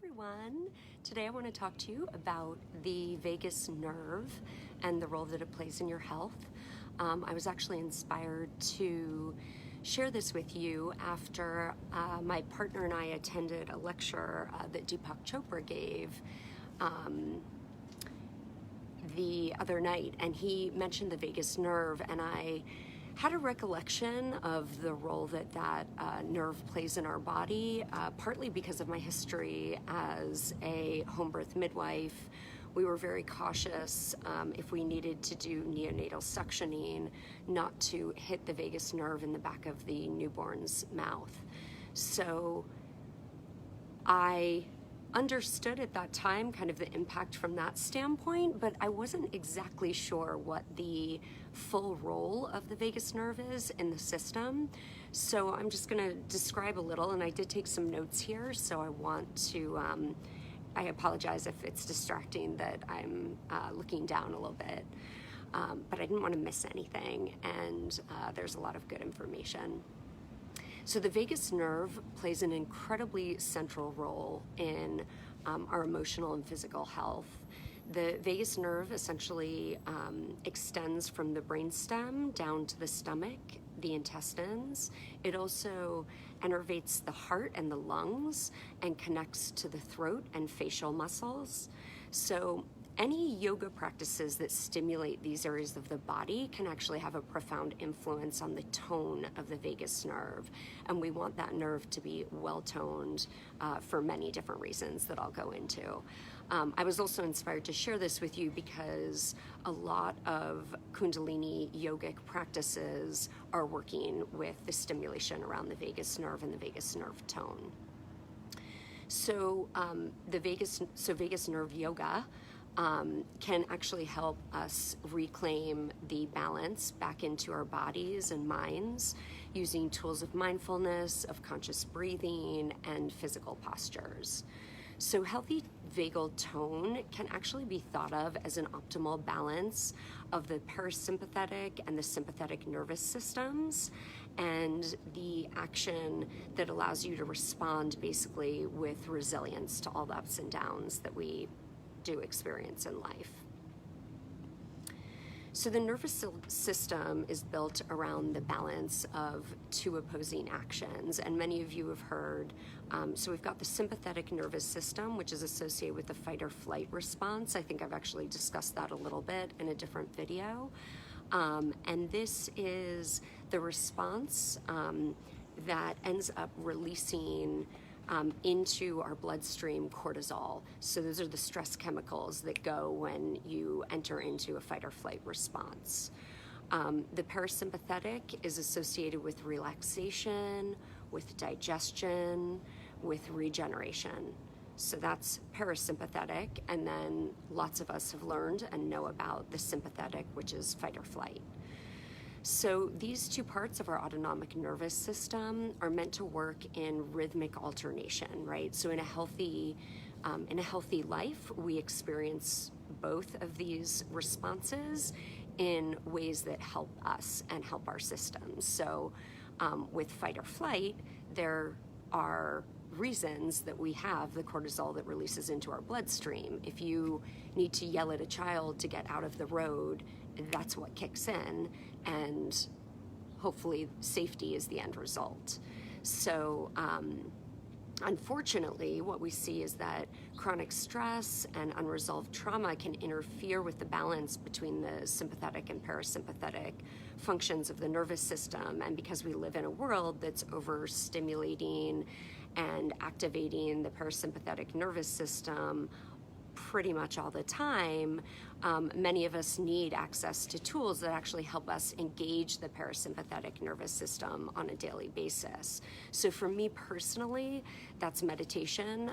everyone. Today I want to talk to you about the vagus nerve and the role that it plays in your health. I was actually inspired to share this with you after my partner and I attended a lecture that Deepak Chopra gave the other night, and he mentioned the vagus nerve, and I had a recollection of the role that nerve plays in our body, partly because of my history as a home birth midwife. We were very cautious if we needed to do neonatal suctioning not to hit the vagus nerve in the back of the newborn's mouth. So I understood at that time kind of the impact from that standpoint, but I wasn't exactly sure what the full role of the vagus nerve is in the system. So I'm just going to describe a little, and I did take some notes here, so I want to, I apologize if it's distracting that I'm looking down a little bit, but I didn't want to miss anything, and there's a lot of good information. So the vagus nerve plays an incredibly central role in our emotional and physical health. The vagus nerve essentially extends from the brainstem down to the stomach, the intestines. It also innervates the heart and the lungs and connects to the throat and facial muscles. So any yoga practices that stimulate these areas of the body can actually have a profound influence on the tone of the vagus nerve. And we want that nerve to be well-toned for many different reasons that I'll go into. I was also inspired to share this with you because a lot of kundalini yogic practices are working with the stimulation around the vagus nerve and the vagus nerve tone. So vagus nerve yoga can actually help us reclaim the balance back into our bodies and minds using tools of mindfulness, of conscious breathing, and physical postures. So healthy vagal tone can actually be thought of as an optimal balance of the parasympathetic and the sympathetic nervous systems, and the action that allows you to respond basically with resilience to all the ups and downs that we do experience in life. So the nervous system is built around the balance of two opposing actions, and many of you have heard, so we've got the sympathetic nervous system, which is associated with the fight or flight response. I think I've actually discussed that a little bit in a different video. And this is the response that ends up releasing into our bloodstream cortisol. So those are the stress chemicals that go when you enter into a fight or flight response. The parasympathetic is associated with relaxation, with digestion, with regeneration. So that's parasympathetic, and then lots of us have learned and know about the sympathetic, which is fight or flight. So these two parts of our autonomic nervous system are meant to work in rhythmic alternation, right? So in a healthy life, we experience both of these responses in ways that help us and help our systems. So with fight or flight, there are reasons that we have the cortisol that releases into our bloodstream. If you need to yell at a child to get out of the road, that's what kicks in, and hopefully safety is the end result. So unfortunately, what we see is that chronic stress and unresolved trauma can interfere with the balance between the sympathetic and parasympathetic functions of the nervous system. And because we live in a world that's overstimulating and activating the parasympathetic nervous system pretty much all the time, many of us need access to tools that actually help us engage the parasympathetic nervous system on a daily basis. So for me personally, that's meditation.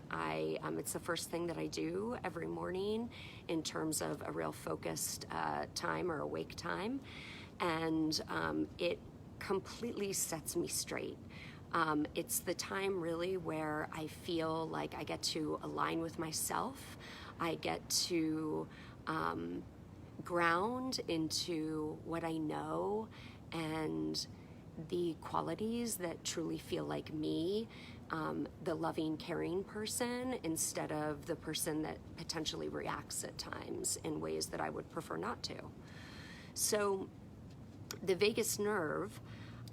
It's the first thing that I do every morning in terms of a real focused time or awake time, and it completely sets me straight. It's the time really where I feel like I get to align with myself. I get to ground into what I know and the qualities that truly feel like me the loving, caring person instead of the person that potentially reacts at times in ways that I would prefer not to. So the vagus nerve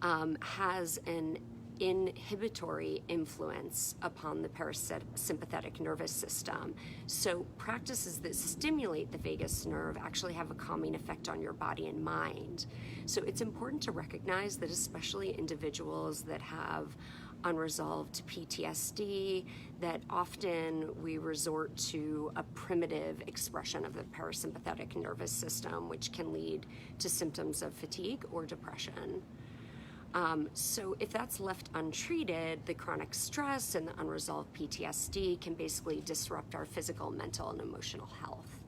has an inhibitory influence upon the parasympathetic nervous system. So practices that stimulate the vagus nerve actually have a calming effect on your body and mind. So it's important to recognize that especially individuals that have unresolved PTSD, that often we resort to a primitive expression of the parasympathetic nervous system, which can lead to symptoms of fatigue or depression. So if that's left untreated, the chronic stress and the unresolved PTSD can basically disrupt our physical, mental, and emotional health.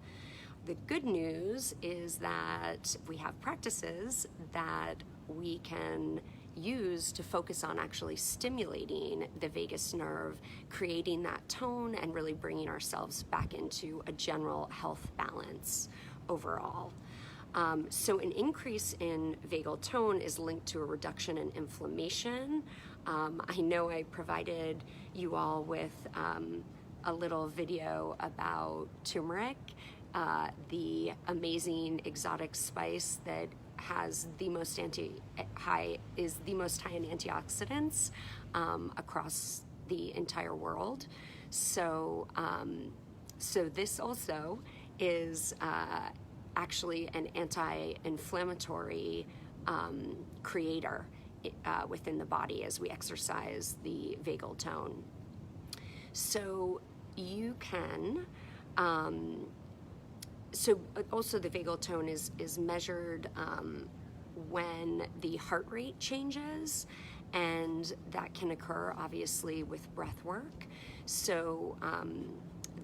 The good news is that we have practices that we can use to focus on actually stimulating the vagus nerve, creating that tone, and really bringing ourselves back into a general health balance overall. So an increase in vagal tone is linked to a reduction in inflammation. I know I provided you all with a little video about turmeric, the amazing exotic spice that has the most high in antioxidants across the entire world. So this also is actually an anti-inflammatory creator within the body as we exercise the vagal tone. So you can, so also the vagal tone is measured when the heart rate changes, and that can occur obviously with breath work. So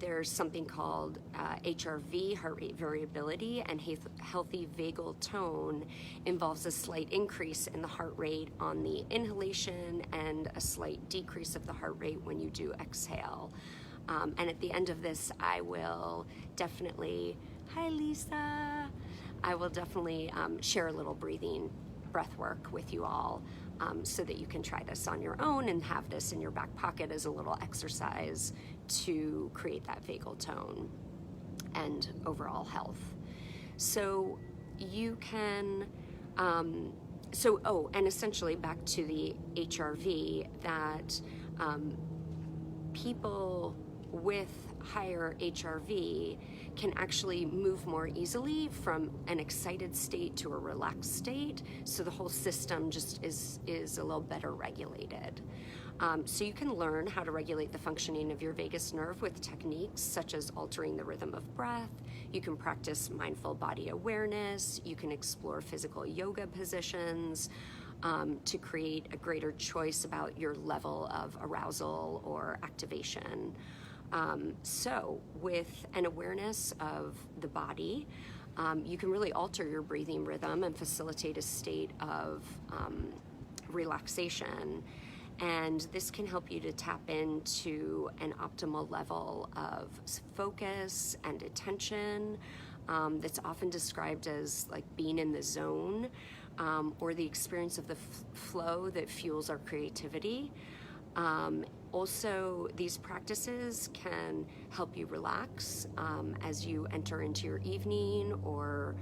there's something called HRV, heart rate variability, and healthy vagal tone involves a slight increase in the heart rate on the inhalation and a slight decrease of the heart rate when you do exhale. And at the end of this, I will definitely, hi Lisa, I will definitely share a little breath work with you all so that you can try this on your own and have this in your back pocket as a little exercise to create that vagal tone and overall health. So you can, and essentially back to the HRV, that people with higher HRV can actually move more easily from an excited state to a relaxed state, so the whole system just is a little better regulated. So you can learn how to regulate the functioning of your vagus nerve with techniques such as altering the rhythm of breath. You can practice mindful body awareness. You can explore physical yoga positions to create a greater choice about your level of arousal or activation. So with an awareness of the body, you can really alter your breathing rhythm and facilitate a state of relaxation. And this can help you to tap into an optimal level of focus and attention that's often described as like being in the zone, or the experience of the flow that fuels our creativity. Also, these practices can help you relax as you enter into your evening or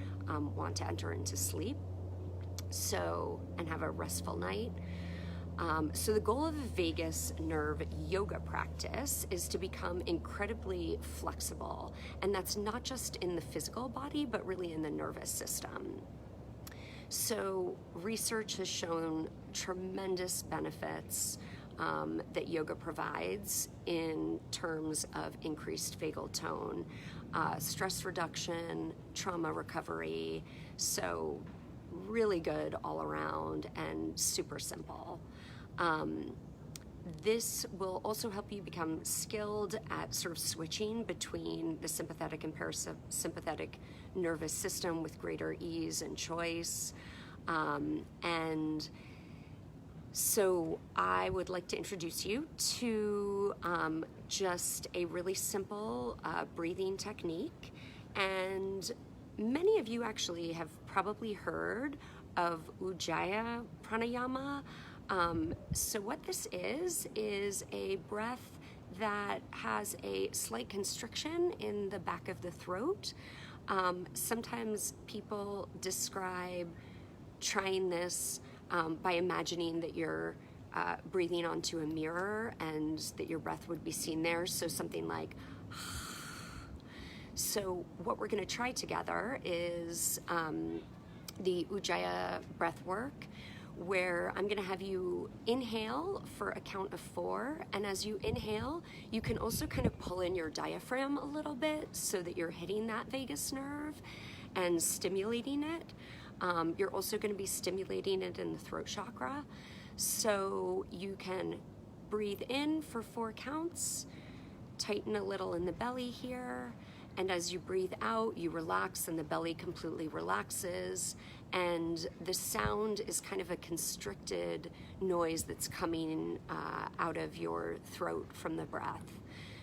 want to enter into sleep, and have a restful night. So the goal of a vagus nerve yoga practice is to become incredibly flexible, and that's not just in the physical body, but really in the nervous system. So research has shown tremendous benefits that yoga provides in terms of increased vagal tone, stress reduction, trauma recovery, so really good all around and super simple. This will also help you become skilled at sort of switching between the sympathetic and parasympathetic nervous system with greater ease and choice. And so I would like to introduce you to just a really simple breathing technique. And many of you actually have probably heard of Ujjayi pranayama. So what this is a breath that has a slight constriction in the back of the throat. Sometimes people describe trying this by imagining that you're breathing onto a mirror and that your breath would be seen there. So something like, so what we're going to try together is the Ujjayi breath work, where I'm going to have you inhale for a count of 4, and as you inhale you can also kind of pull in your diaphragm a little bit so that you're hitting that vagus nerve and stimulating it. You're also going to be stimulating it in the throat chakra, so you can breathe in for 4 counts, tighten a little in the belly here, and as you breathe out, you relax and the belly completely relaxes, and the sound is kind of a constricted noise that's coming out of your throat from the breath.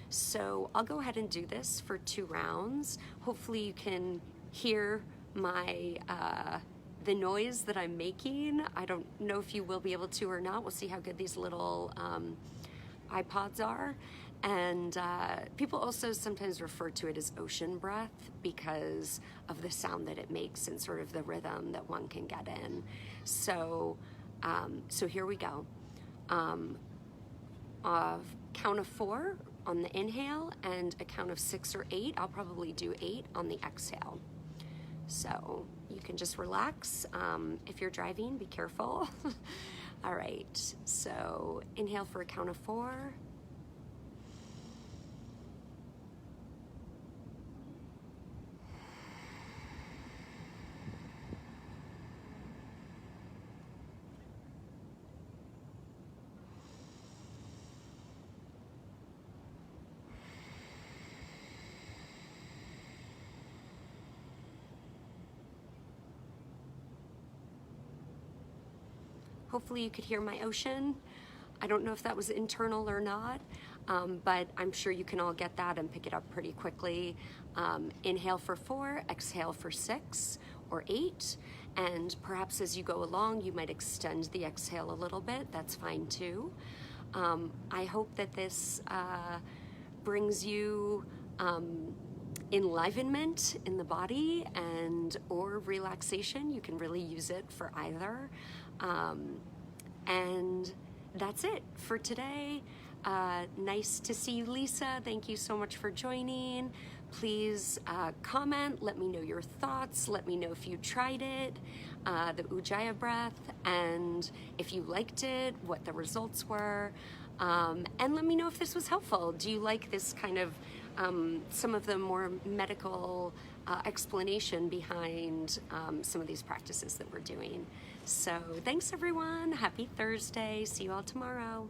So I'll go ahead and do this for 2 rounds. Hopefully you can hear my the noise that I'm making. I don't know if you will be able to or not. We'll see how good these little iPods are. And people also sometimes refer to it as ocean breath because of the sound that it makes and sort of the rhythm that one can get in. So, so here we go. Count of 4 on the inhale and a count of 6 or 8. I'll probably do 8 on the exhale. So you can just relax. If you're driving, be careful. All right, so inhale for a count of 4. Hopefully you could hear my ocean. I don't know if that was internal or not, but I'm sure you can all get that and pick it up pretty quickly. Inhale for 4, exhale for 6 or 8, and perhaps as you go along, you might extend the exhale a little bit. That's fine too. I hope that this brings you enlivenment in the body and or relaxation. You can really use it for either. And that's it for today. Nice to see you, Lisa. Thank you so much for joining. Please comment, let me know your thoughts, let me know if you tried it, the Ujjayi breath, and if you liked it, what the results were, and let me know if this was helpful. Do you like this kind of some of the more medical explanation behind some of these practices that we're doing? So thanks everyone, happy Thursday, see you all tomorrow.